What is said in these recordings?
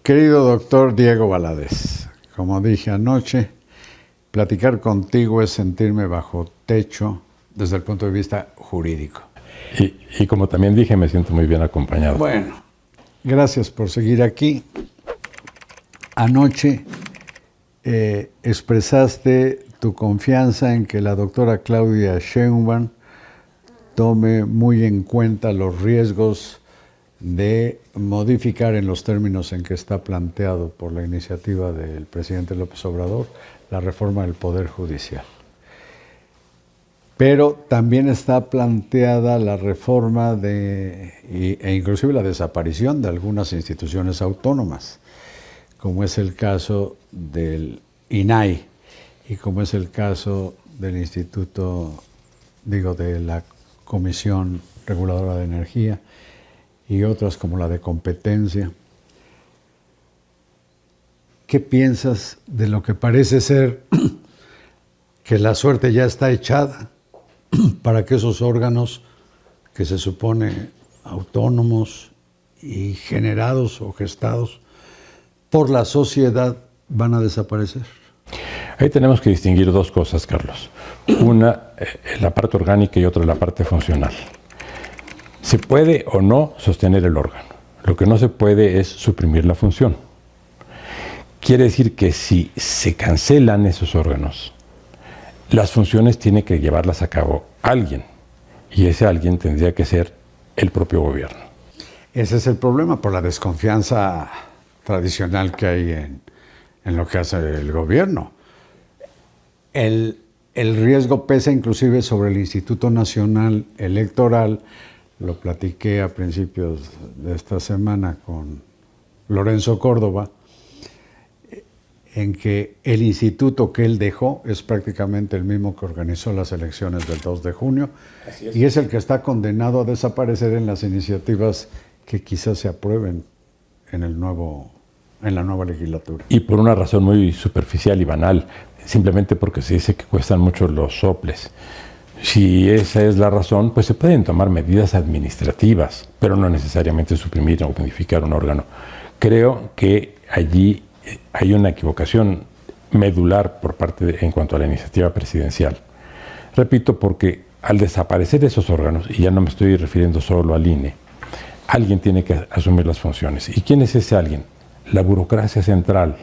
Querido doctor Diego Valadez, como dije anoche, platicar contigo es sentirme bajo techo desde el punto de vista jurídico. Y como también dije, me siento muy bien acompañado. Bueno, gracias por seguir aquí. Anoche expresaste tu confianza en que la doctora Claudia Sheinbaum tome muy en cuenta los riesgos de modificar en los términos en que está planteado por la iniciativa del presidente López Obrador la reforma del Poder Judicial. Pero también está planteada la reforma e inclusive la desaparición de algunas instituciones autónomas, como es el caso del INAI y como es el caso del de la Comisión Reguladora de Energía y otras como la de competencia. ¿Qué piensas de lo que parece ser que la suerte ya está echada para que esos órganos que se supone autónomos y generados o gestados por la sociedad van a desaparecer? Ahí tenemos que distinguir dos cosas, Carlos. Una, la parte orgánica y otra, la parte funcional. Se puede o no sostener el órgano. Lo que no se puede es suprimir la función. Quiere decir que si se cancelan esos órganos, las funciones tiene que llevarlas a cabo alguien. Y ese alguien tendría que ser el propio gobierno. Ese es el problema, por la desconfianza tradicional que hay en lo que hace el gobierno. El riesgo pesa inclusive sobre el Instituto Nacional Electoral. Lo platiqué a principios de esta semana con Lorenzo Córdoba, en que el instituto que él dejó es prácticamente el mismo que organizó las elecciones del 2 de junio y es el que está condenado a desaparecer en las iniciativas que quizás se aprueben en la nueva legislatura. Y por una razón muy superficial y banal, simplemente porque se dice que cuestan mucho los soples. Si esa es la razón, pues se pueden tomar medidas administrativas, pero no necesariamente suprimir o modificar un órgano. Creo que allí hay una equivocación medular en cuanto a la iniciativa presidencial. Repito, porque al desaparecer esos órganos, y ya no me estoy refiriendo solo al INE, alguien tiene que asumir las funciones. ¿Y quién es ese alguien? La burocracia central.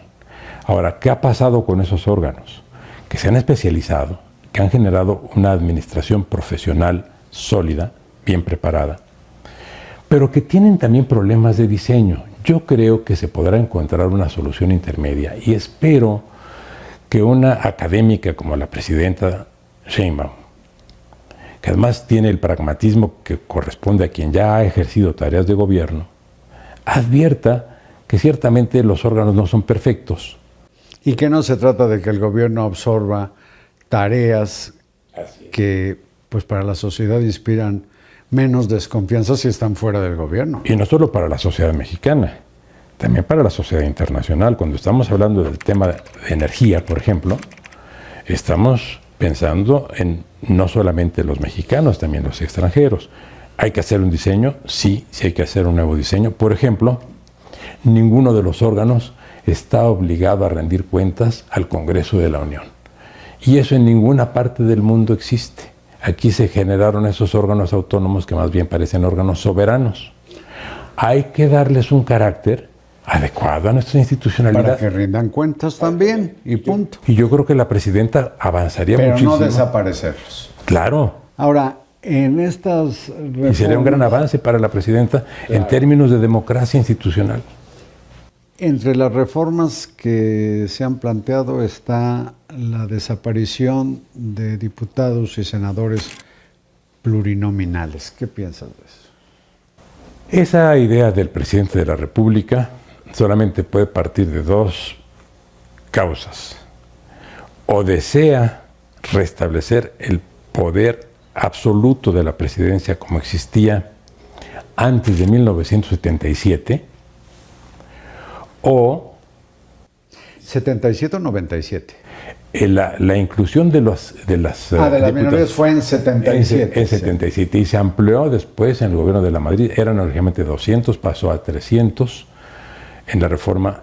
Ahora, ¿qué ha pasado con esos órganos? Que se han especializado, que han generado una administración profesional sólida, bien preparada, pero que tienen también problemas de diseño. Yo creo que se podrá encontrar una solución intermedia y espero que una académica como la presidenta Sheinbaum, que además tiene el pragmatismo que corresponde a quien ya ha ejercido tareas de gobierno, advierta que ciertamente los órganos no son perfectos. Y que no se trata de que el gobierno absorba tareas que pues para la sociedad inspiran menos desconfianza si están fuera del gobierno. Y no solo para la sociedad mexicana, también para la sociedad internacional. Cuando estamos hablando del tema de energía, por ejemplo, estamos pensando en no solamente los mexicanos, también los extranjeros. ¿Hay que hacer un diseño? Sí, sí hay que hacer un nuevo diseño. Por ejemplo, ninguno de los órganos está obligado a rendir cuentas al Congreso de la Unión. Y eso en ninguna parte del mundo existe. Aquí se generaron esos órganos autónomos que más bien parecen órganos soberanos. Hay que darles un carácter adecuado a nuestra institucionalidad. Para que rindan cuentas también, y punto. Y yo creo que la presidenta avanzaría muchísimo. Pero no desaparecerlos. Claro. Ahora, en estas reformas... Y sería un gran avance para la presidenta, claro, en términos de democracia institucional. Entre las reformas que se han planteado está la desaparición de diputados y senadores plurinominales. ¿Qué piensas de eso? Esa idea del presidente de la República solamente puede partir de dos causas. O desea restablecer el poder absoluto de la presidencia como existía antes de 1977, o... ¿77 o 97? La inclusión de las minorías fue en 77. En 77, sí. Y se amplió después en el gobierno de la Madrid. Eran originalmente 200, pasó a 300. en la reforma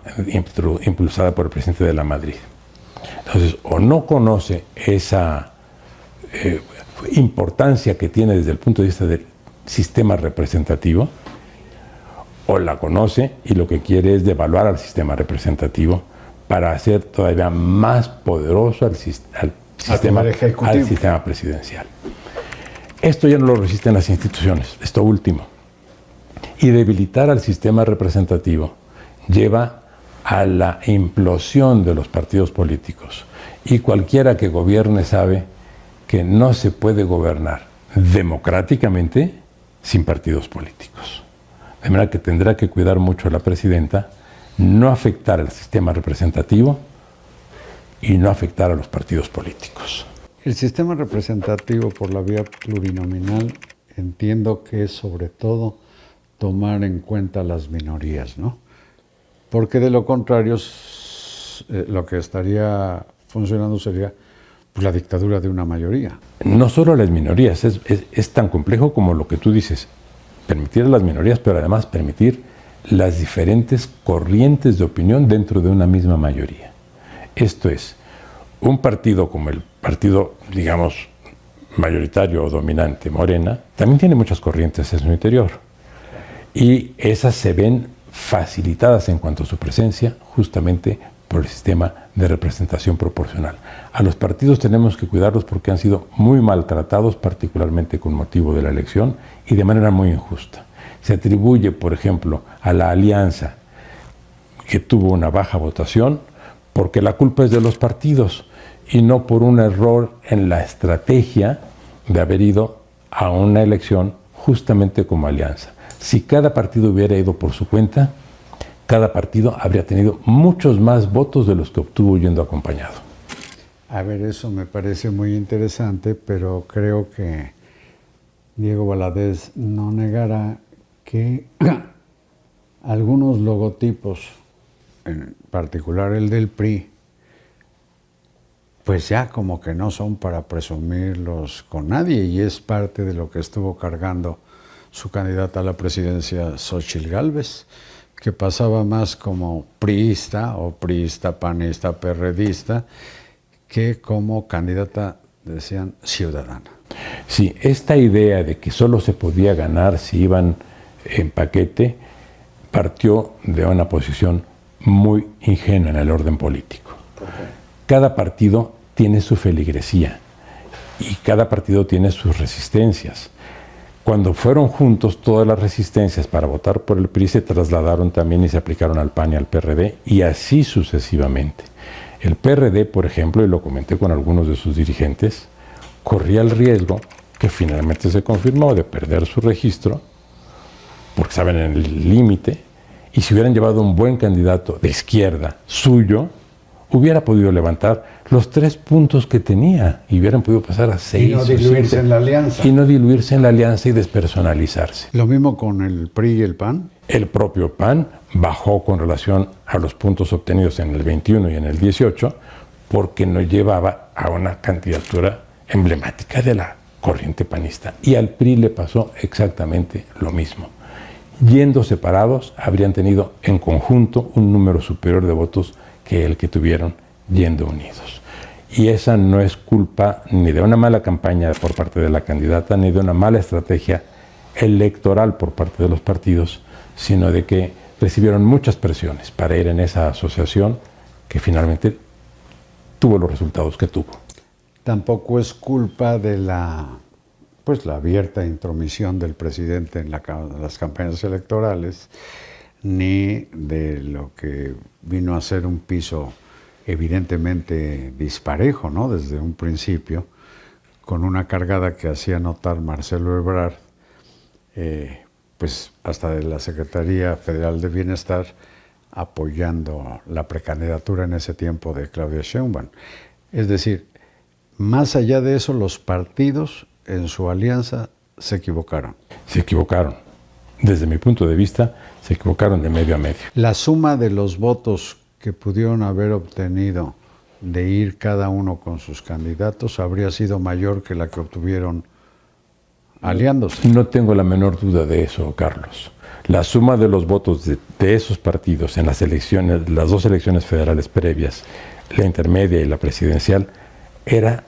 impulsada por el presidente de la Madrid. Entonces, o no conoce esa importancia que tiene desde el punto de vista del sistema representativo, o la conoce y lo que quiere es devaluar al sistema representativo para hacer todavía más poderoso al sistema presidencial. Esto ya no lo resisten las instituciones, esto último. Y debilitar al sistema representativo lleva a la implosión de los partidos políticos. Y cualquiera que gobierne sabe que no se puede gobernar democráticamente sin partidos políticos. De manera que tendrá que cuidar mucho a la presidenta, no afectar al sistema representativo y no afectar a los partidos políticos. El sistema representativo por la vía plurinominal entiendo que es sobre todo tomar en cuenta las minorías, ¿no? Porque de lo contrario lo que estaría funcionando sería pues, la dictadura de una mayoría. No solo las minorías, es tan complejo como lo que tú dices. Permitir a las minorías, pero además permitir las diferentes corrientes de opinión dentro de una misma mayoría. Esto es, un partido como el partido, digamos, mayoritario o dominante, Morena, también tiene muchas corrientes en su interior. Y esas se ven facilitadas en cuanto a su presencia justamente por el sistema de representación proporcional. A los partidos tenemos que cuidarlos porque han sido muy maltratados, particularmente con motivo de la elección y de manera muy injusta. Se atribuye, por ejemplo, a la alianza que tuvo una baja votación porque la culpa es de los partidos y no por un error en la estrategia de haber ido a una elección justamente como alianza. Si cada partido hubiera ido por su cuenta, cada partido habría tenido muchos más votos de los que obtuvo yendo acompañado. A ver, eso me parece muy interesante, pero creo que Diego Valadez no negará que algunos logotipos, en particular el del PRI, pues ya como que no son para presumirlos con nadie y es parte de lo que estuvo cargando su candidata a la presidencia, Xóchitl Gálvez, que pasaba más como priista o priista, panista, perredista, que como candidata, decían, ciudadana. Sí, esta idea de que solo se podía ganar si iban en paquete partió de una posición muy ingenua en el orden político. Cada partido tiene su feligresía y cada partido tiene sus resistencias. Cuando fueron juntos, todas las resistencias para votar por el PRI se trasladaron también y se aplicaron al PAN y al PRD, y así sucesivamente. El PRD, por ejemplo, y lo comenté con algunos de sus dirigentes, corría el riesgo, que finalmente se confirmó, de perder su registro, porque estaban en el límite, y si hubieran llevado un buen candidato de izquierda suyo, hubiera podido levantar los 3 puntos que tenía y hubieran podido pasar a 6 y no diluirse en la alianza. Y no diluirse en la alianza y despersonalizarse. Lo mismo con el PRI y el PAN. El propio PAN bajó con relación a los puntos obtenidos en el 21 y en el 18 porque no llevaba a una candidatura emblemática de la corriente panista. Y al PRI le pasó exactamente lo mismo. Yendo separados, habrían tenido en conjunto un número superior de votos que el que tuvieron yendo unidos. Y esa no es culpa ni de una mala campaña por parte de la candidata, ni de una mala estrategia electoral por parte de los partidos, sino de que recibieron muchas presiones para ir en esa asociación que finalmente tuvo los resultados que tuvo. Tampoco es culpa de la abierta intromisión del presidente en las campañas electorales, ni de lo que vino a ser un piso evidentemente disparejo, ¿no? Desde un principio, con una cargada que hacía notar Marcelo Ebrard, pues hasta de la Secretaría Federal de Bienestar, apoyando la precandidatura en ese tiempo de Claudia Sheinbaum. Es decir, más allá de eso, los partidos en su alianza se equivocaron. Se equivocaron. Desde mi punto de vista, se equivocaron de medio a medio. La suma de los votos que pudieron haber obtenido de ir cada uno con sus candidatos habría sido mayor que la que obtuvieron aliándose. No tengo la menor duda de eso, Carlos. La suma de los votos de esos partidos en las elecciones, las dos elecciones federales previas, la intermedia y la presidencial, era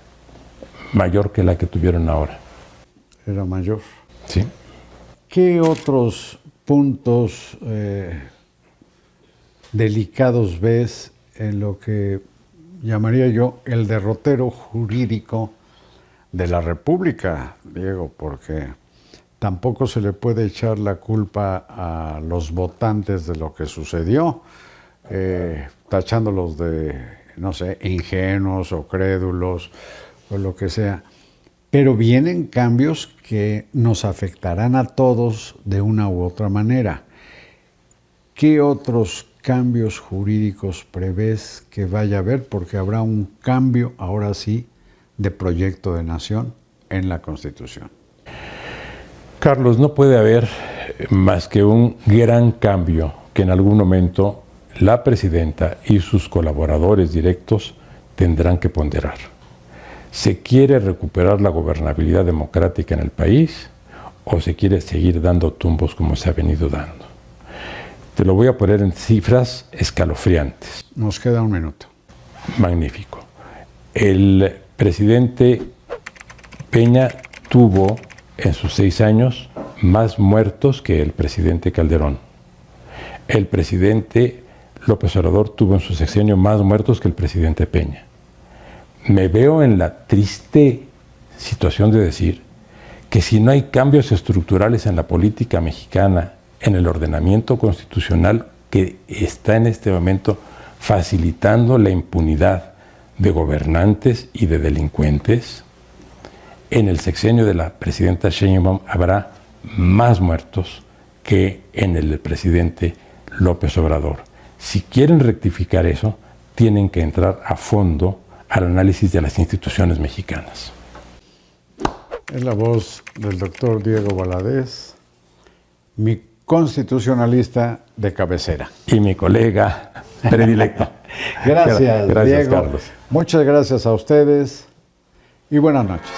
mayor que la que tuvieron ahora. Era mayor. ¿Sí? ¿Qué otros puntos delicados ves en lo que llamaría yo el derrotero jurídico de la República, Diego? Porque tampoco se le puede echar la culpa a los votantes de lo que sucedió, tachándolos de, no sé, ingenuos o crédulos o lo que sea. Pero vienen cambios que nos afectarán a todos de una u otra manera. ¿Qué otros cambios jurídicos prevés que vaya a haber? Porque habrá un cambio, ahora sí, de proyecto de nación en la Constitución. Carlos, no puede haber más que un gran cambio que en algún momento la presidenta y sus colaboradores directos tendrán que ponderar. ¿Se quiere recuperar la gobernabilidad democrática en el país o se quiere seguir dando tumbos como se ha venido dando? Te lo voy a poner en cifras escalofriantes. Nos queda un minuto. Magnífico. El presidente Peña tuvo en sus 6 años más muertos que el presidente Calderón. El presidente López Obrador tuvo en su sexenio más muertos que el presidente Peña. Me veo en la triste situación de decir que si no hay cambios estructurales en la política mexicana, en el ordenamiento constitucional que está en este momento facilitando la impunidad de gobernantes y de delincuentes, en el sexenio de la presidenta Sheinbaum habrá más muertos que en el del presidente López Obrador. Si quieren rectificar eso, tienen que entrar a fondo al análisis de las instituciones mexicanas. Es la voz del doctor Diego Valadez, mi constitucionalista de cabecera. Y mi colega predilecto. Gracias, Gracias, Diego. Carlos. Muchas gracias a ustedes y buenas noches.